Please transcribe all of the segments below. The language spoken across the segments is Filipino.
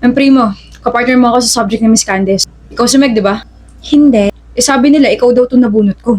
Ang primo, kapartner mo ako sa subject ni Miss Candice. Ikaw si Meg, di ba? Hindi. Sabi nila, ikaw daw itong nabunot ko.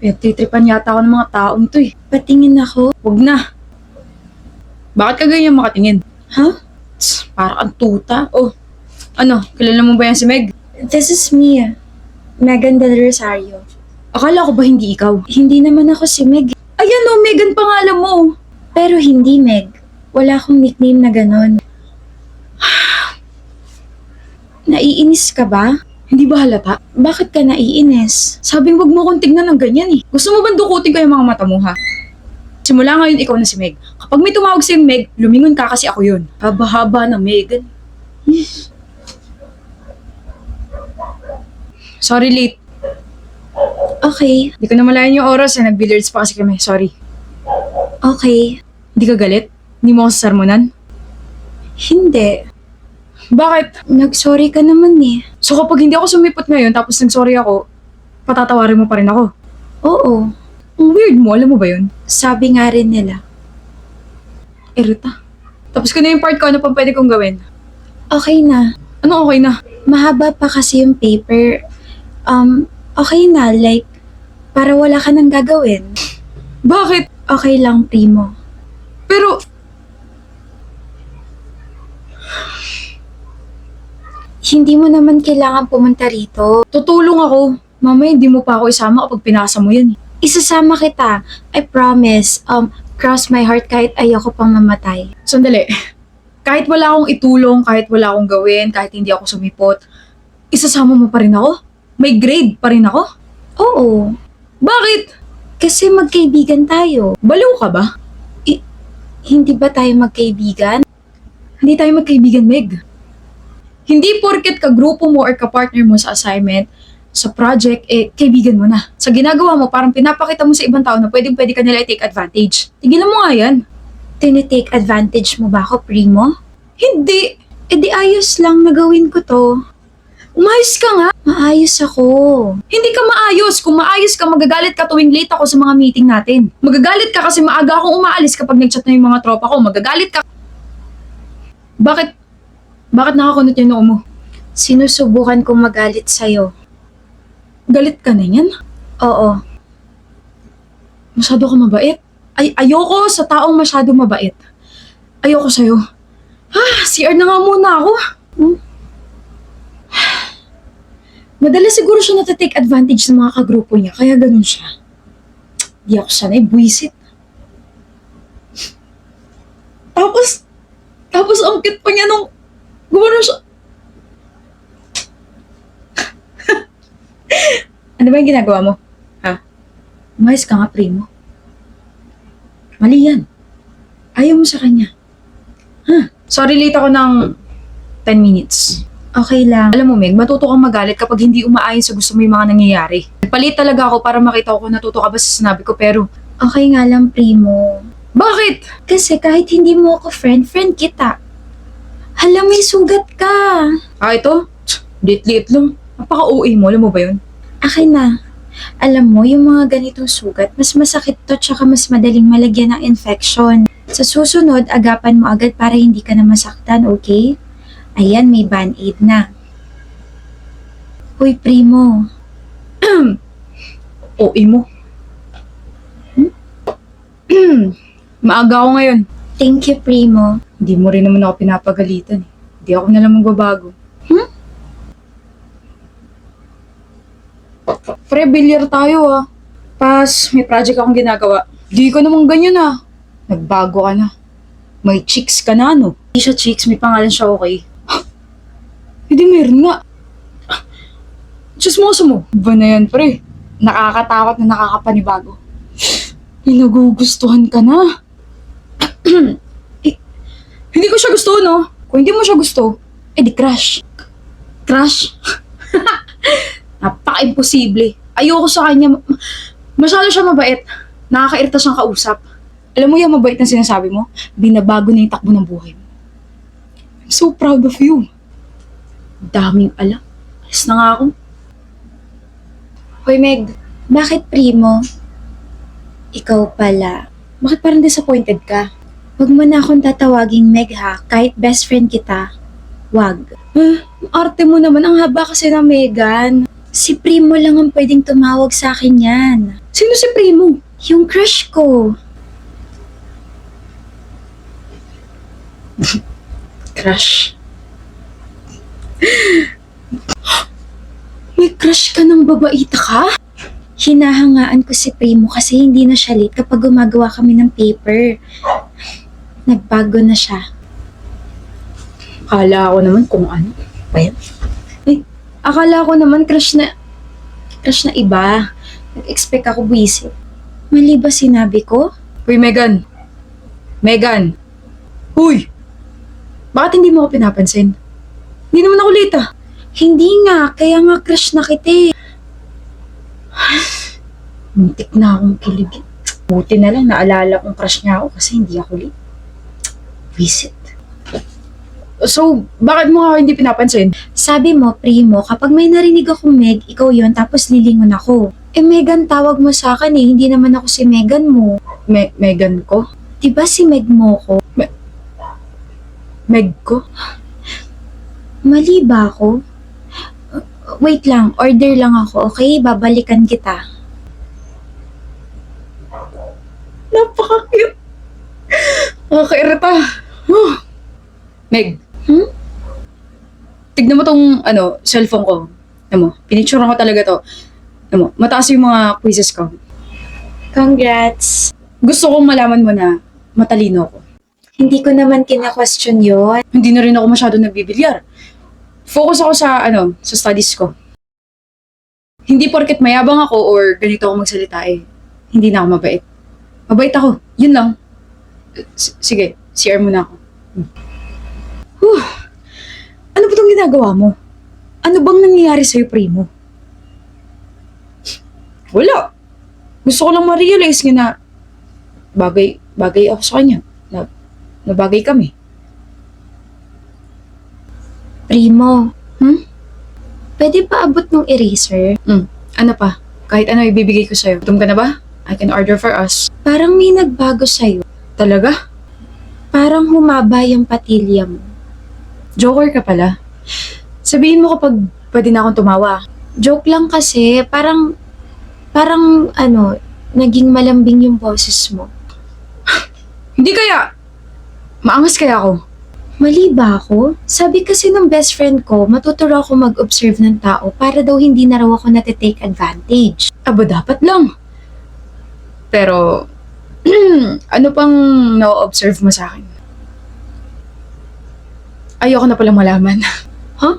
Pinagtitripan yata ako ng mga taong ito eh. Patingin ako. Huwag na. Bakit ka ganyan makatingin? Huh? Para kang tuta. Oh, ano, kilala mo ba yan si Meg? This is me. Megan Del Rosario. Akala ko ba hindi ikaw? Hindi naman ako si Meg. Ayan oh, Megan pangalan mo. Pero hindi Meg. Wala akong nickname na ganon. Naiinis ka ba? Hindi ba halata? Bakit ka naiinis? Sabing wag mo kong tignan ng ganyan eh. Gusto mo bang dukutin ko yung mga mata mo ha? Simula ngayon ikaw na si Meg. Kapag may tumawag sa'yo Meg, lumingon ka kasi ako yun. Haba-haba ng Megan. Sorry late. Okay. Hindi ko na malayan yung oras eh. Nag-billiards pa kasi kami. Sorry. Okay. Hindi ka galit? Hindi mo ako sasarmonan? Hindi. Bakit? Nag-sorry ka naman eh. So kapag hindi ako sumipot ngayon tapos nag-sorry ako, patatawarin mo pa rin ako? Oo. Ang weird mo, alam mo ba yun? Sabi nga rin nila. Irita. Tapos ko na yung part ko, ano pang pwede kong gawin? Okay na. Ano okay na? Mahaba pa kasi yung paper. Okay na. Like, para wala ka nang gagawin. Bakit? Okay lang, Primo. Pero, Hindi mo naman kailangan pumunta rito. tutulong ako. Mamaya hindi mo pa ako isama kapag pinasa mo yan. Isasama kita. I promise. Cross my heart kahit ayoko pang mamatay. Sandali. Kahit wala akong itulong, kahit wala akong gawin, kahit hindi ako sumipot, isasama mo pa rin ako? May grade pa rin ako? Oo. Bakit? Kasi magkaibigan tayo. Baliw ka ba? Hindi ba tayo magkaibigan? Hindi tayo magkaibigan, Meg. Hindi porket kagrupo mo or kapartner mo sa assignment, sa project, kaibigan mo na. Sa ginagawa mo, parang pinapakita mo sa ibang tao na pwedeng-pwede ka nila i-take advantage. Tigilan mo nga yan. Tinitake advantage mo ba ako, Primo? Hindi. Di ayos lang na gawin ko to. Umayos ka nga. Maayos ako. Hindi ka maayos. Kung maayos ka, magagalit ka tuwing late ako sa mga meeting natin. Magagalit ka kasi maaga akong umaalis kapag nag-chat na yung mga tropa ko. Magagalit ka. Bakit? Bakit nakakunot yung noo mo? Sinusubukan kong magalit sa'yo. Galit ka na yan? Oo. Masyado ka mabait. Ayoko sa taong masyado mabait. Ayoko sa'yo. CR na nga muna ako. Madalas siguro siya natatake advantage sa mga kagrupo niya, kaya ganun siya. Di ako sanay, buwisit. Tapos ang cute pa niya nung gumano siya. Ano ba yung ginagawa mo? Ha? Umayos ka nga, Primo. Mali yan. Ayaw mo sa kanya. Sorry, late ako ng 10 minutes. Okay lang. Alam mo, Meg, matuto kang magalit kapag hindi umaayon sa gusto mo yung mga nangyayari. Palit talaga ako para makita ko kung natuto ka ba sa sinabi ko, pero Okay nga lang, Primo. bakit? Kasi kahit hindi mo ako friend kita. Hala, may sugat ka. Ito? Liit-liit lang. Napaka-OA mo, alam mo ba yun? Akin na. Alam mo, yung mga ganitong sugat, mas masakit to tsaka mas madaling malagyan ng infection. Sa susunod, agapan mo agad para hindi ka na masaktan, okay? Ayan, may band-aid na. Uy, Primo. OA mo. Maaga ako ngayon. Thank you, Primo. Hindi mo rin naman ako pinapagalitan. Hindi ako na lang magbabago. Pre, bilyar tayo Pas, may project akong ginagawa. Di ka naman ganyan Nagbago ka na. May chicks ka na, no? Hindi siya chicks, may pangalan siya, okay? Hindi meron nga. Chismoso mo. Ba na yan, pre? Nakakatakot na nakakapanibago. May nagugustuhan ka na. Hindi ko siya gusto, no? Kung hindi mo siya gusto, di crush. Crush? Napaka-imposible. Ayoko sa kanya. Masyado siya mabait. Nakakairita siyang kausap. Alam mo yung mabait na sinasabi mo? Binabago na yung takbo ng buhay mo. I'm so proud of you. Daming alam. Alis na nga ako. Hoy, Meg. Bakit, Primo? Ikaw pala. Bakit parang disappointed ka? Huwag mo na akong tatawaging Meg ha, kahit best friend kita. Wag. Ang arte mo naman, ang haba kasi na Megan. Si Primo lang ang pwedeng tumawag sa akin yan. Sino si Primo? Yung crush ko. Crush. May crush ka ng babaita ka? Hinahangaan ko si Primo kasi hindi na siya late kapag gumagawa kami ng paper. Nagbago na siya. Akala ko naman kung ano. Well, Akala ko naman crush na iba. Nag-expect ako buwisit. Mali ba sinabi ko? Uy, Megan. Megan. Uy! Bakit hindi mo ako pinapansin? Hindi naman ako late ah. Hindi nga, kaya nga crush na kita eh. Muntik na akong kilig. Buti na lang naalala kong crush niya ako kasi hindi ako late. Visit. So, bakit mo ako hindi pinapansin? Sabi mo, Primo, kapag may narinig akong Meg, ikaw yon tapos lilingon ako. Eh, Megan tawag mo sa akin eh, hindi naman ako si Megan mo. Megan ko? Diba si Meg mo ko? Meg ko? Mali ba ako? Wait lang, order lang ako, okay? Babalikan kita. Napaka-cute. Nakakairita. Meg. Tignan mo tong, cellphone ko. Alam mo, pinicturean ko talaga to. Alam mo, mataas yung mga quizzes ko. Congrats! Gusto kong malaman mo na matalino ako. Hindi ko naman kina-question yun. Hindi na rin ako masyado nagbibilyar. Focus ako sa studies ko. Hindi porket mayabang ako or ganito ako magsalita hindi na ako mabait. Mabait ako. Yun lang. Sige, CR muna ako. Ano ba itong ginagawa mo? Ano bang nangyayari sa'yo, Primo? Wala. Gusto ko lang ma-realize nga na bagay ako sa kanya. Na bagay kami. Primo, pwede pa abot ng eraser? Ano pa? Kahit ano ibibigay ko sa'yo. Gutom ka na ba? I can order for us. Parang may nagbago sa'yo. Talaga? Parang humaba yung patilya mo. Joker ka pala. Sabihin mo kapag pwede na akong tumawa. Joke lang kasi, parang naging malambing yung boses mo. Hindi kaya! Maangas kaya ako. Mali ba ako? Sabi kasi ng best friend ko, matuturo ako mag-observe ng tao para daw hindi na raw ako natitake advantage. Aba, dapat lang. Pero, ano pang na-observe mo sa akin? Ayoko na palang malaman. Huh?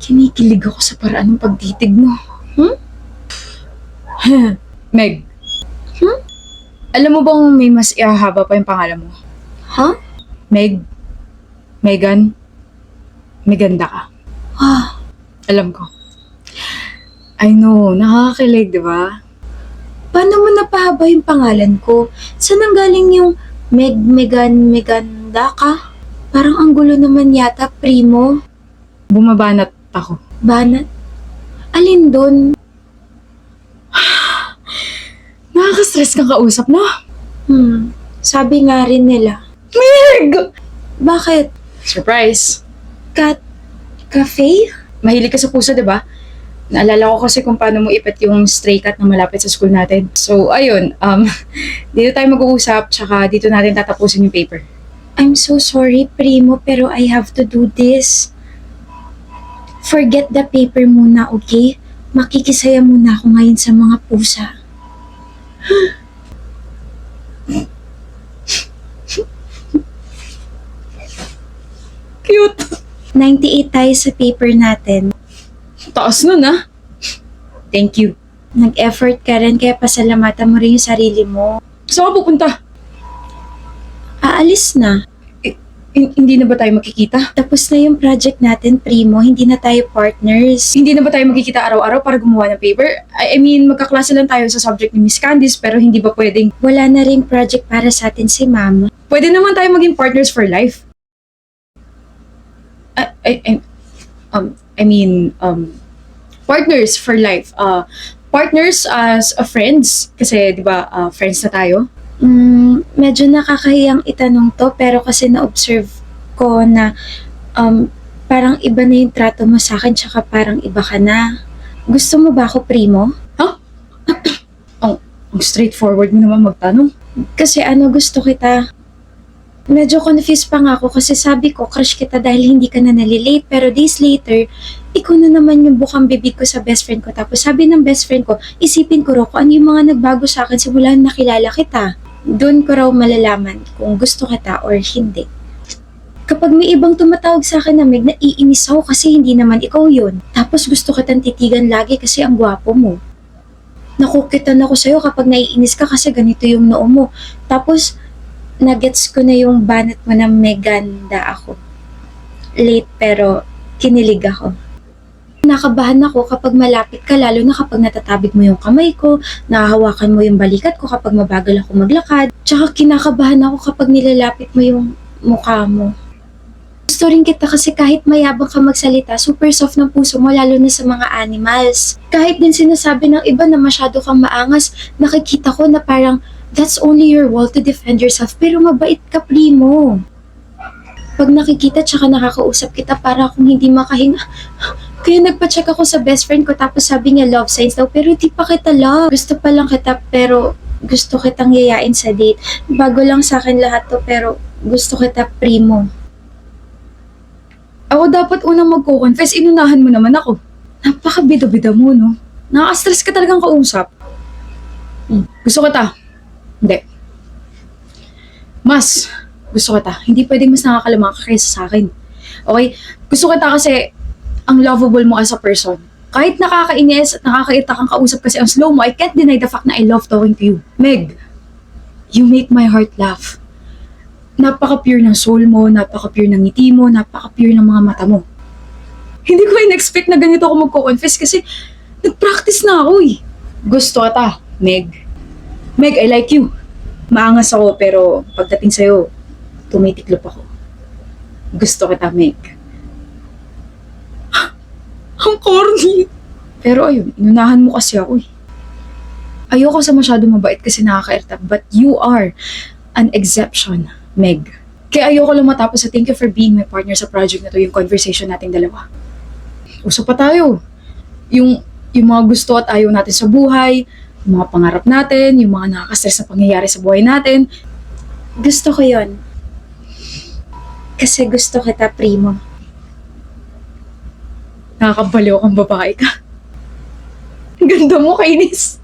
Kinikilig ako sa paraan ng pagtitig mo. Meg. Alam mo bang may mas ihahaba pa yung pangalan mo? Huh? Meg. Megan. Meganda ka. Alam ko. I know, nakakakilig, di ba? Paano mo napahaba yung pangalan ko? Saan ang galing yung Meganda ka? Parang ang gulo naman yata, Primo. Bumabanat ako. Banat? Alin dun? Nakaka-stress kang kausap, no? Sabi nga rin nila. Meg! Bakit? Surprise! Cafe? Mahilig ka sa puso, di ba? Naalala ko kasi kung paano mo ipet yung stray cat na malapit sa school natin. So, ayun. Dito tayo mag-uusap, tsaka dito natin tatapusin yung paper. I'm so sorry, Primo, pero I have to do this. Forget the paper muna, okay? Makikisaya muna ako ngayon sa mga pusa. Cute! 98 tayo sa paper natin. Taas nun, ah. Thank you. Nag-effort ka rin, kaya pasalamatan mo rin yung sarili mo. Saan ka pupunta? Aalis na. Hindi na ba tayo makikita? Tapos na yung project natin, Primo. Hindi na tayo partners. Hindi na ba tayo magkikita araw-araw para gumawa ng paper? I mean, magkaklase lang tayo sa subject ni Miss Candice, pero hindi ba pwedeng... Wala na rin project para sa atin si Ma'am. Pwede naman tayo maging partners for life. Partners for life. Partners as friends. Kasi, di ba, friends na tayo. Medyo nakakahiyang itanong to, pero kasi na-observe ko na Parang iba na yung trato mo sa akin, tsaka parang iba ka na. Gusto mo ba ako, Primo? Ang straightforward mo naman magtanong. Kasi gusto kita. Medyo confused pa nga ako kasi sabi ko, crush kita dahil hindi ka na nalilate. Pero days later, ikaw na naman yung bukang bibig ko sa best friend ko. Tapos sabi ng best friend ko, isipin ko raw kung ano yung mga nagbago sa akin simula nung nakilala kita. Doon ko raw malalaman kung gusto kita or hindi. Kapag may ibang tumatawag sa akin na Meg, naiinis ako kasi hindi naman ikaw yun. Tapos gusto kitang titigan lagi kasi ang gwapo mo. Nakukitan ako sa'yo kapag naiinis ka kasi ganito yung noo mo. Tapos, nagets ko na yung banat mo na may ganda ako. Late pero kinilig ako. Nakabahan ako kapag malapit ka, lalo na kapag natatabig mo yung kamay ko, nahahawakan mo yung balikat ko kapag mabagal ako maglakad. Tsaka kinakabahan ako kapag nilalapit mo yung mukha mo. Gusto rin kita kasi kahit mayabang ka magsalita, super soft ng puso mo lalo na sa mga animals. Kahit din sinasabi ng iba na masyado kang maangas, nakikita ko na parang that's only your wall to defend yourself, pero mabait ka, Primo. Pag nakikita tsaka nakakausap kita, para akong hindi makahinga. Kaya nagpa-check ako sa best friend ko tapos sabi niya love signs daw, pero di pa kita love. Gusto pa lang kita pero gusto kitang yayain sa date. Bago lang sa akin lahat to pero gusto kita, Primo. Ako dapat unang magko-confess, inunahan mo naman ako. Napaka-bida-bida mo, no? Nakaka-stress ka talagang kausap. Gusto kita. Hindi. Mas, gusto kita. Hindi pwedeng mas nakakalamang ka kaysa sa akin. Okay? Gusto kita kasi ang lovable mo as a person. Kahit nakakainis at nakakaita kang kausap kasi ang slow mo, I can't deny the fact na I love talking to you. Meg, you make my heart laugh. Napaka-pure ng soul mo, napaka-pure ng ngiti mo, napaka-pure ng mga mata mo. Hindi ko in-expect na ganito ako magko-confess kasi nag-practice na ako eh. Gusto kita, Meg. Meg, I like you. Maangas ako pero pagdating sa'yo, tumitiklop ako. Gusto kita, Meg. Ang corny. Pero ayun, inunahan mo kasi ako eh. Ayoko sa masyado mabait kasi nakaka-irita, but you are an exception, Meg. Kaya ayoko lang matapos sa thank you for being my partner sa project na to, yung conversation nating dalawa. Usap pa tayo. Yung mga gusto at ayaw natin sa buhay, yung mga pangarap natin, yung mga nakaka-stress na pangyayari sa buhay natin. Gusto ko yon. Kasi gusto kita, Primo. Nakakabaliw kang babae ka. Ganda mo, kainis.